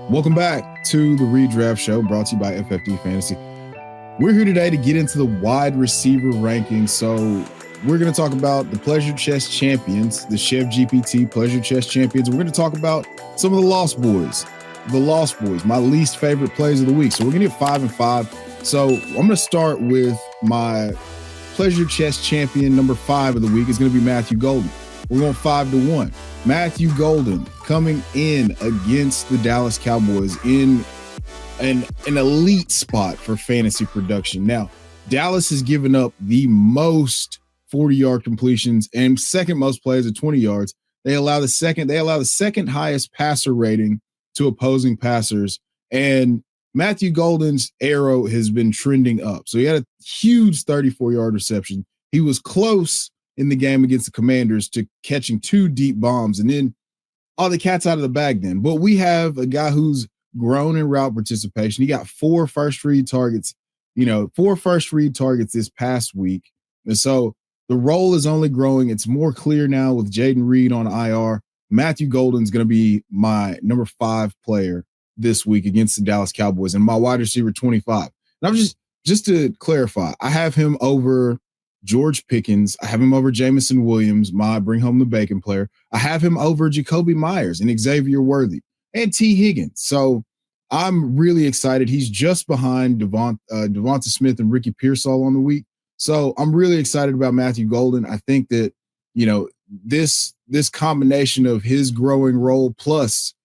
Welcome back to the Redraft Show, brought to you by FFD Fantasy. We're here today to get into the wide receiver rankings. So we're going to talk about the Pleasure Chest champions, the Chev GPT Pleasure Chest champions. We're going to talk about some of the Lost Boys, my least favorite plays of the week. So we're going to get 5 and 5. So I'm going to start with my Pleasure Chest champion number 5 of the week is going to be Matthew Golden. We're going 5-1. Matthew Golden coming in against the Dallas Cowboys in an elite spot for fantasy production. Now, Dallas has given up the most 40-yard completions and second most plays at 20 yards. They allow the second highest passer rating to opposing passers. And Matthew Golden's arrow has been trending up. So he had a huge 34-yard reception. He was close in the game against the Commanders to catching 2 deep bombs, and then the cat's out of the bag then. But we have a guy who's grown in route participation. He got 4 first read targets, 4 first read targets this past week. And so the role is only growing. It's more clear now with Jaden Reed on IR. Matthew Golden's going to be my number 5 player this week against the Dallas Cowboys and my wide receiver 25. And I'm just to clarify, I have him over George Pickens. I have him over Jameson Williams, my bring home the bacon player. I have him over Jacoby Myers and Xavier Worthy and T. Higgins. So I'm really excited. He's just behind Devonta Smith and Ricky Pearsall on the week. So I'm really excited about Matthew Golden. I think that, this combination of his growing role plus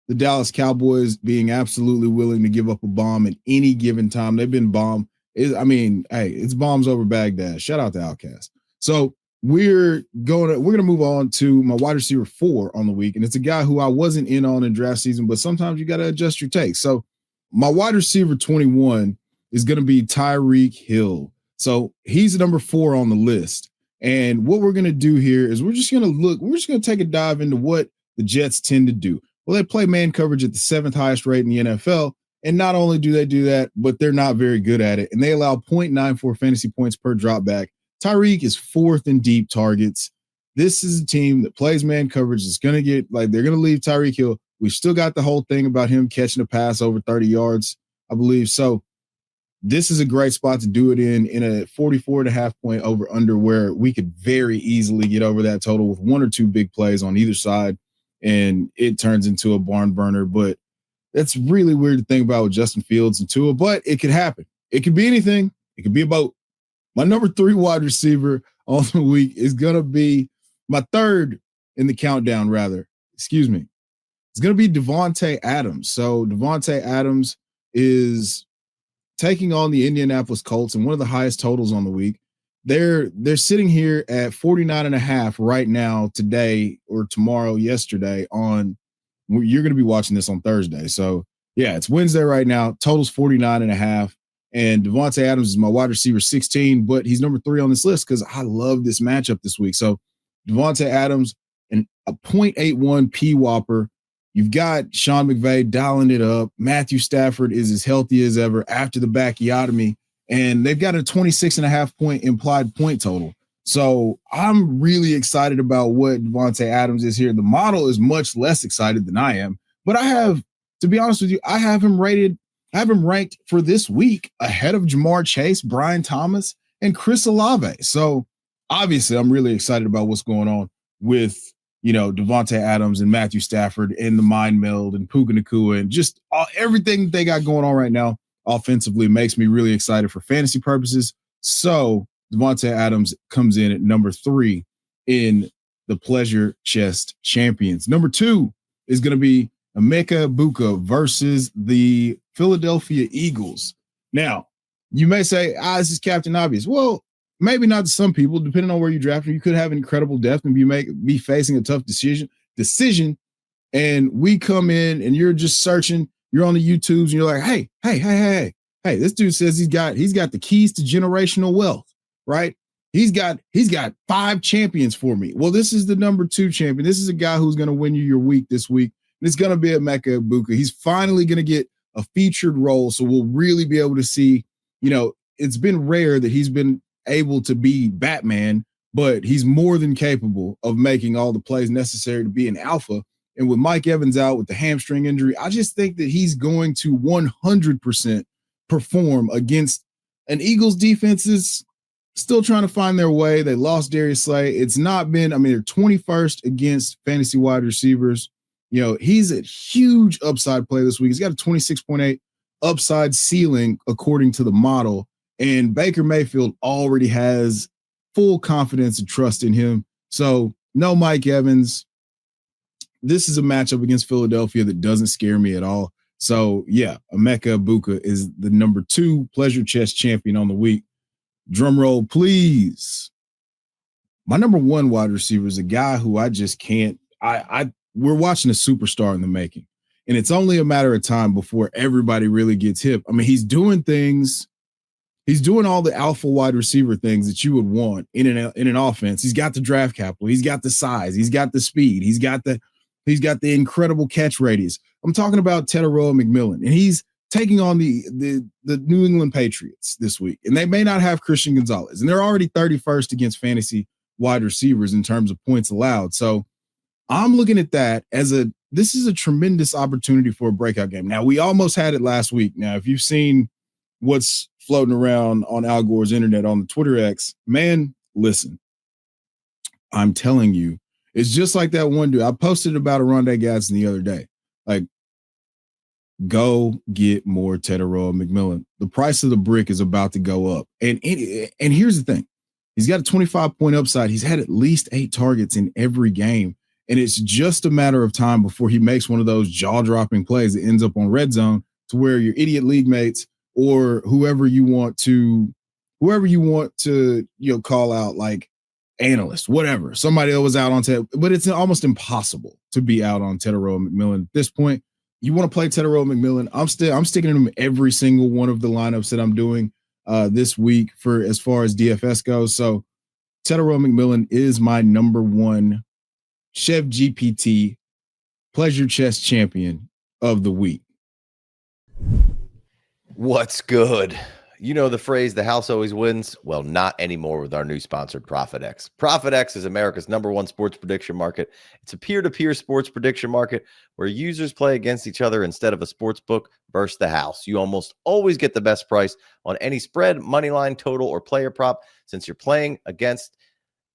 the Dallas Cowboys being absolutely willing to give up a bomb at any given time. They've been bombed. It's bombs over Baghdad. Shout out to Outcast. So we're gonna move on to my wide receiver 4 on the week, and it's a guy who I wasn't in on in draft season, but sometimes you got to adjust your takes. So my wide receiver 21 is going to be Tyreek Hill. So he's number 4 on the list. And what we're going to do here is we're just going to take a dive into what the Jets tend to do. Well, they play man coverage at the 7th highest rate in the NFL. And not only do they do that, but they're not very good at it. And they allow 0.94 fantasy points per dropback. Tyreek is 4th in deep targets. This is a team that plays man coverage. It's going to they're going to leave Tyreek Hill. We've still got the whole thing about him catching a pass over 30 yards, I believe. So this is a great spot to do it in a 44.5 point over under where we could very easily get over that total with 1 or 2 big plays on either side. And it turns into a barn burner. But that's really weird to think about with Justin Fields and Tua, but it could happen. It could be anything. It could be a boat. My number 3 wide receiver on the week is going to be my 3rd in the countdown, rather. Excuse me. It's going to be Davante Adams. So Davante Adams is taking on the Indianapolis Colts and one of the highest totals on the week. They're sitting here at 49.5 right now, today or tomorrow, yesterday on. You're going to be watching this on Thursday. So, yeah, it's Wednesday right now. Total's 49.5. And Davante Adams is my wide receiver 16, but he's number 3 on this list because I love this matchup this week. So, Davante Adams and a 0.81 P Whopper. You've got Sean McVay dialing it up. Matthew Stafford is as healthy as ever after the bacchiotomy. And they've got a 26.5 point implied point total. So I'm really excited about what Davante Adams is here. The model is much less excited than I am, but to be honest with you, I have him ranked for this week ahead of Jamar Chase, Brian Thomas, and Chris Olave. So obviously I'm really excited about what's going on with, Davante Adams and Matthew Stafford and the mind meld and Puka Nacua and just everything they got going on right now offensively makes me really excited for fantasy purposes. So Davante Adams comes in at number 3 in the Pleasure Chest champions. Number 2 is going to be Emeka Egbuka versus the Philadelphia Eagles. Now, you may say, this is Captain Obvious. Well, maybe not to some people, depending on where you draft him. You could have incredible depth and be facing a tough decision. And we come in and you're just searching, you're on the YouTubes and you're like, hey, this dude says he's got the keys to generational wealth. Right? He's got 5 champions for me. Well, this is the number 2 champion. This is a guy who's going to win you your week this week. And it's going to be Emeka Egbuka. He's finally going to get a featured role. So we'll really be able to see, it's been rare that he's been able to be Batman, but he's more than capable of making all the plays necessary to be an alpha. And with Mike Evans out with the hamstring injury, I just think that he's going to 100% perform against an Eagles defense is still trying to find their way. They lost Darius Slay. It's not been, I mean, they're 21st against fantasy wide receivers. You know, he's a huge upside play this week. He's got a 26.8 upside ceiling according to the model. And Baker Mayfield already has full confidence and trust in him. So no Mike Evans. This is a matchup against Philadelphia that doesn't scare me at all. So yeah, Emeka Egbuka is the number 2 pleasure chest champion on the week. Drum roll, please. My number 1 wide receiver is a guy who I just can't. We're watching a superstar in the making, and it's only a matter of time before everybody really gets hip. I mean, he's doing things. He's doing all the alpha wide receiver things that you would want in an offense. He's got the draft capital. He's got the size. He's got the speed. He's got the incredible catch radius. I'm talking about Tetairoa McMillan, and he's taking on the New England Patriots this week. And they may not have Christian Gonzalez, and they're already 31st against fantasy wide receivers in terms of points allowed. So I'm looking at that as this is a tremendous opportunity for a breakout game. Now, we almost had it last week. Now, if you've seen what's floating around on Al Gore's internet on the Twitter X, man, listen, I'm telling you, it's just like that one dude. I posted about Rondé Gadsden the other day. Like, go get more Tetairoa McMillan. The price of the brick is about to go up. And here's the thing. He's got a 25-point upside. He's had at least 8 targets in every game. And it's just a matter of time before he makes one of those jaw-dropping plays that ends up on red zone to where your idiot league mates or whoever you want to, call out, like analyst, whatever. Somebody that was out on Ted, but it's almost impossible to be out on Tetairoa McMillan at this point. You want to play Tetairoa McMillan? I'm sticking him in every single one of the lineups that I'm doing this week for as far as DFS goes. So Tetairoa McMillan is my number 1 Chef GPT pleasure chest champion of the week. What's good? You know the phrase, the house always wins? Well, not anymore with our new sponsor, ProfitX. ProfitX is America's number 1 sports prediction market. It's a peer-to-peer sports prediction market where users play against each other instead of a sports book versus the house. You almost always get the best price on any spread, money line, total, or player prop since you're playing against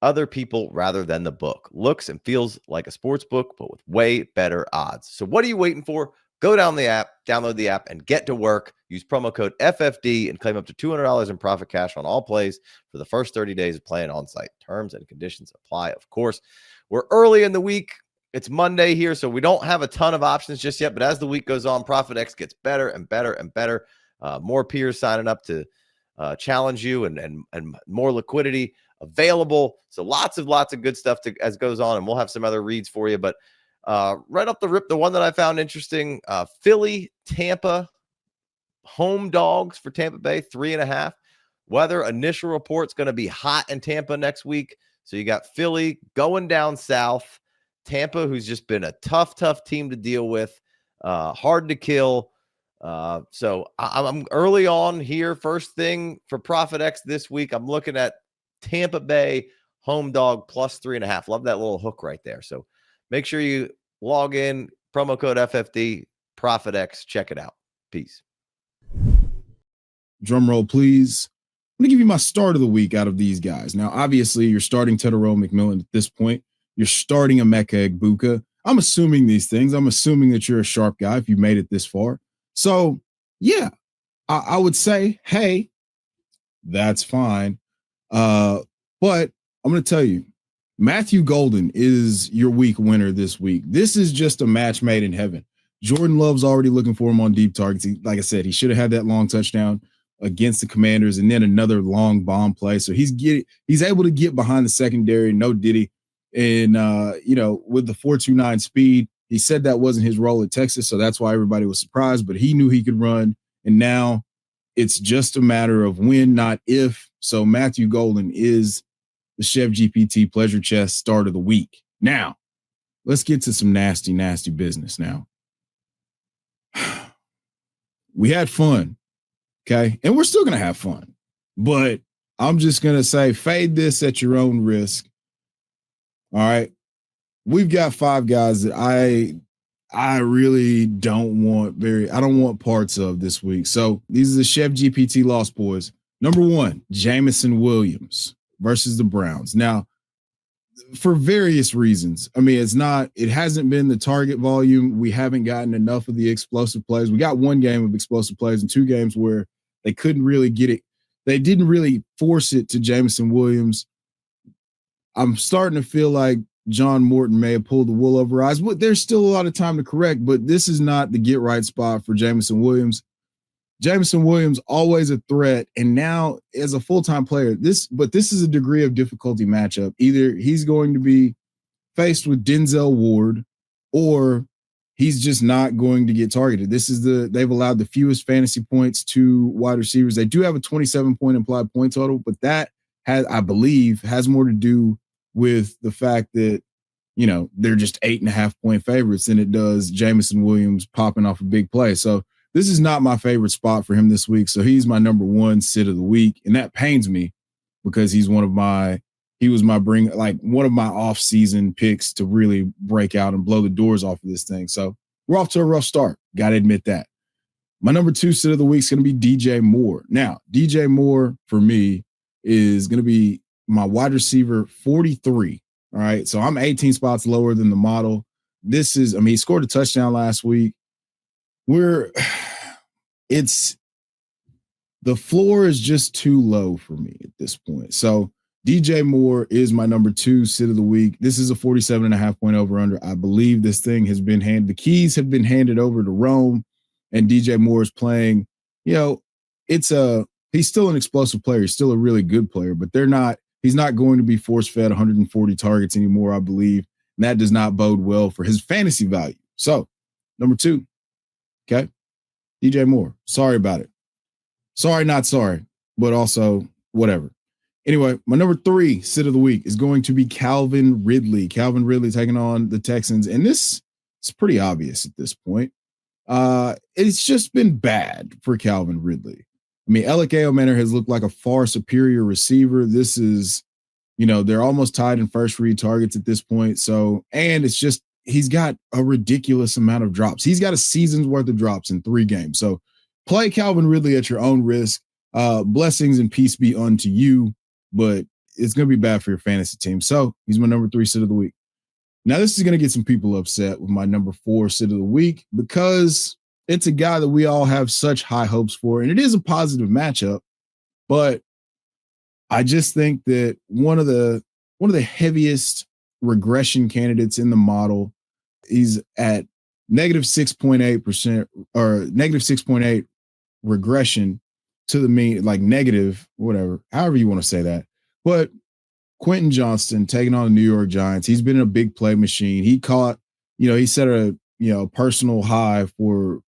other people rather than the book. Looks and feels like a sports book, but with way better odds. So what are you waiting for? Go down the app, download the app, and get to work. Use promo code FFD and claim up to $200 in profit cash on all plays for the first 30 days of playing on site. Terms and conditions apply, of course. We're early in the week. It's Monday here, so we don't have a ton of options just yet. But as the week goes on, ProfitX gets better and better and better. More peers signing up to challenge you and more liquidity available. So lots of good stuff as goes on, and we'll have some other reads for you. But right off the rip, the one that I found interesting, Philly, Tampa, home dogs for Tampa Bay, 3.5. Weather initial report's going to be hot in Tampa next week. So you got Philly going down south, Tampa, who's just been a tough team to deal with, hard to kill. So I'm early on here. First thing for ProfitX this week, I'm looking at Tampa Bay home dog plus 3.5. Love that little hook right there. So make sure you log in, promo code FFD, ProfitX. Check it out. Peace. Drum roll, please. I'm going to give you my start of the week out of these guys. Now, obviously, you're starting Tetairoa McMillan at this point. You're starting Emeka Egbuka. I'm assuming these things. I'm assuming that you're a sharp guy if you made it this far. So, yeah, I would say, hey, that's fine. But I'm going to tell you, Matthew Golden is your week winner this week. This is just a match made in heaven. Jordan Love's already looking for him on deep targets. Like I said, he should have had that long touchdown against the Commanders and then another long bomb play. So he's able to get behind the secondary, no Diddy. And, with the 4.29 speed, he said that wasn't his role at Texas. So that's why everybody was surprised, but he knew he could run. And now it's just a matter of when, not if. So Matthew Golden is the Chef GPT pleasure chest start of the week. Now, let's get to some nasty business now. We had fun, okay? And we're still going to have fun. but I'm just going to say fade this at your own risk. All right. We've got 5 guys that I really don't want parts of this week. So these are the Chef GPT Lost Boys. Number 1, Jameson Williams versus the Browns. Now, for various reasons. I mean, it hasn't been the target volume. We haven't gotten enough of the explosive plays. We got 1 game of explosive plays and 2 games where they couldn't really get it. They didn't really force it to Jameson Williams. I'm starting to feel like John Morton may have pulled the wool over eyes, but there's still a lot of time to correct. But this is not the get right spot for Jameson Williams. Jameson Williams, always a threat. And now as a full-time player, this is a degree of difficulty matchup. Either he's going to be faced with Denzel Ward or he's just not going to get targeted. They've allowed the fewest fantasy points to wide receivers. They do have a 27-point implied point total, but that I believe has more to do with the fact that, they're just 8.5-point favorites than it does Jameson Williams popping off a big play. So this is not my favorite spot for him this week. So he's my number 1 sit of the week. And that pains me because he was one of my off-season picks to really break out and blow the doors off of this thing. So we're off to a rough start. Got to admit that. My number 2 sit of the week is going to be DJ Moore. Now, DJ Moore for me is going to be my wide receiver 43. All right. So I'm 18 spots lower than the model. He scored a touchdown last week. The floor is just too low for me at this point. So DJ Moore is my number 2 sit of the week. This is a 47.5-point over-under. I believe this thing has been the keys have been handed over to Rome, and DJ Moore is playing, he's still an explosive player. He's still a really good player, but he's not going to be force-fed 140 targets anymore, I believe. And that does not bode well for his fantasy value. So, number 2, okay, DJ Moore. Sorry about it. Sorry, not sorry, but also whatever. Anyway, my number 3 sit of the week is going to be Calvin Ridley. Calvin Ridley taking on the Texans. And this is pretty obvious at this point. It's just been bad for Calvin Ridley. I mean, Alec Manor has looked like a far superior receiver. This is, they're almost tied in first read targets at this point. So, and it's just, he's got a ridiculous amount of drops. He's got a season's worth of drops in 3 games. So play Calvin Ridley at your own risk. Blessings and peace be unto you, but it's going to be bad for your fantasy team. So he's my number 3 sit of the week. Now, this is going to get some people upset with my number 4 sit of the week because it's a guy that we all have such high hopes for, and it is a positive matchup. But I just think that one of the heaviest regression candidates in the model, he's at negative 6.8% or negative 6.8 regression to the mean, like negative, whatever, however you want to say that. But Quentin Johnston taking on the New York Giants. He's been a big play machine. He caught, he set a, personal high for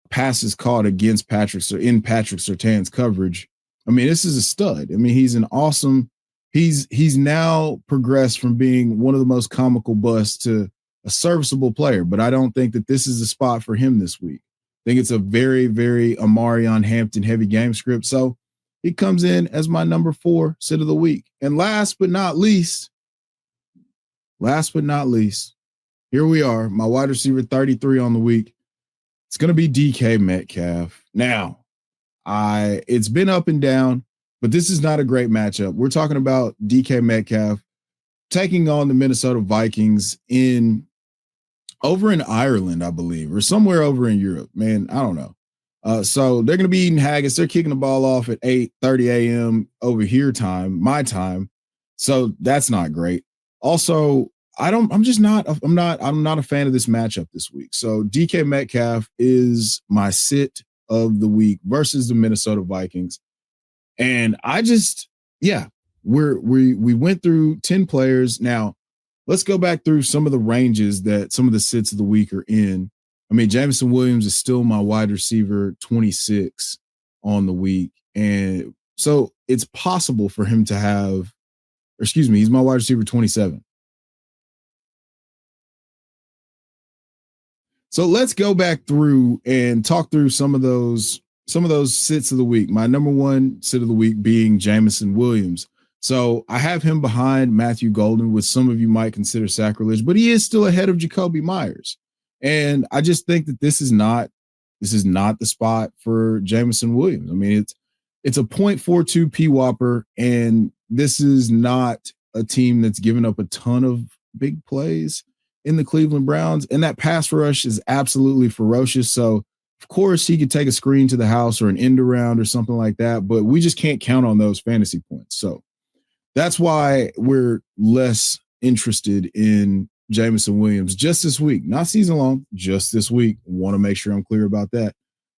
passes caught against Patrick Surtain's coverage. I mean, this is a stud. I mean, he's now progressed from being one of the most comical busts to a serviceable player, but I don't think that this is the spot for him this week. I think it's a very, very Amarion Hampton heavy game script. So he comes in as my number 4 sit of the week. And last but not least, here we are, my wide receiver 33 on the week. It's going to be DK Metcalf. Now, it's been up and down, but this is not a great matchup. We're talking about DK Metcalf taking on the Minnesota Vikings over in Ireland, I believe, or somewhere over in Europe. Man, I don't know. So they're going to be eating haggis. They're kicking the ball off at 8:30 a.m. over here time, my time. So that's not great. Also, I'm not a fan of this matchup this week. So DK Metcalf is my sit of the week versus the Minnesota Vikings. And we went through 10 players. Now let's go back through some of the ranges that some of the sits of the week are in. I mean, Jameson Williams is still my wide receiver 26 on the week. And so it's possible for him to he's my wide receiver 27. So let's go back through and talk through some of those some of those sits of the week. My number one sit of the week being Jameson Williams. So I have him behind Matthew Golden, which some of you might consider sacrilege, but he is still ahead of Jacoby Myers. And I just think that this is not the spot for Jameson Williams. I mean, it's a 0.42 PWOPper, and this is not a team that's given up a ton of big plays in the Cleveland Browns. And that pass rush is absolutely ferocious. So of course he could take a screen to the house or an end around or something like that, but we just can't count on those fantasy points. So that's why we're less interested in Jameson Williams just this week, not season long, just this week. Want to make sure I'm clear about that.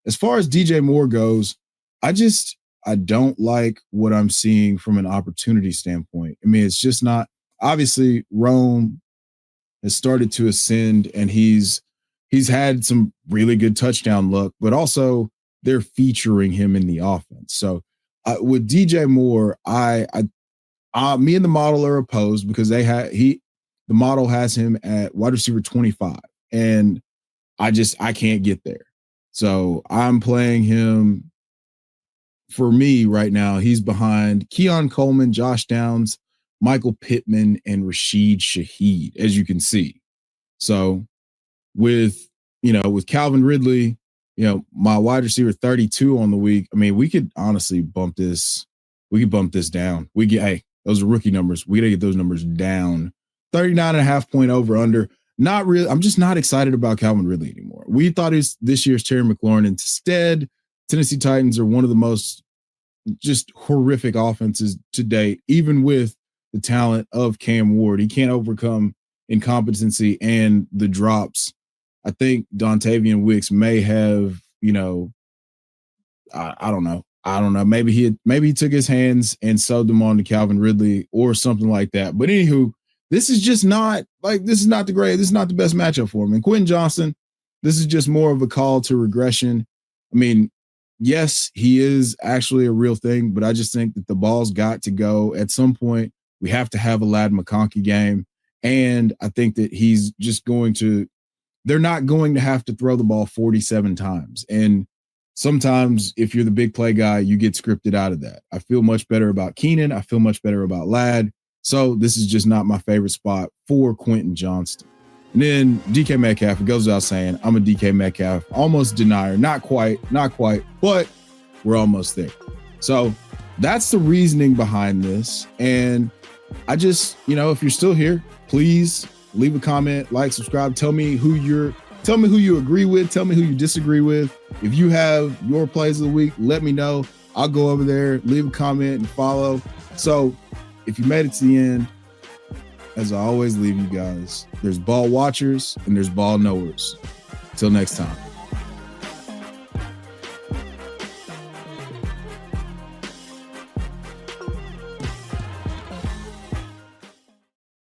As far as DJ Moore goes, I don't like what I'm seeing from an opportunity standpoint. I mean, it's just not, obviously Rome has started to ascend and he's had some really good touchdown luck, but also they're featuring him in the offense. So with DJ Moore, me and the model are opposed because the model has him at wide receiver 25, and I can't get there. So I'm playing him. For me right now, he's behind Keon Coleman, Josh Downs, Michael Pittman, and Rashid Shaheed, as you can see. So with Calvin Ridley, my wide receiver 32 on the week, I mean, we could honestly bump this down. Those are rookie numbers. We got to get those numbers down. 39.5 point over under. Not really. I'm just not excited about Calvin Ridley anymore. We thought he's this year's Terry McLaurin. Instead, Tennessee Titans are one of the most just horrific offenses to date, even with the talent of Cam Ward. He can't overcome incompetency and the drops. I think Dontavian Wicks may have, I don't know. Maybe he took his hands and sewed them on to Calvin Ridley or something like that. But anywho, this is not the best matchup for him. And Quentin Johnston, this is just more of a call to regression. I mean, yes, he is actually a real thing, but I just think that the ball's got to go at some point. We have to have a Ladd McConkey game. And I think that they're not going to have to throw the ball 47 times. And sometimes if you're the big play guy, you get scripted out of that. I feel much better about Keenan. I feel much better about Ladd. So this is just not my favorite spot for Quentin Johnston. And then DK Metcalf, it goes without saying, I'm a DK Metcalf almost denier. Not quite, but we're almost there. So that's the reasoning behind this. And I just, if you're still here, please leave a comment, like, subscribe. Tell me who you agree with. Tell me who you disagree with. If you have your plays of the week, let me know. I'll go over there, leave a comment and follow. So if you made it to the end, as I always leave you guys, there's ball watchers and there's ball knowers. Till next time.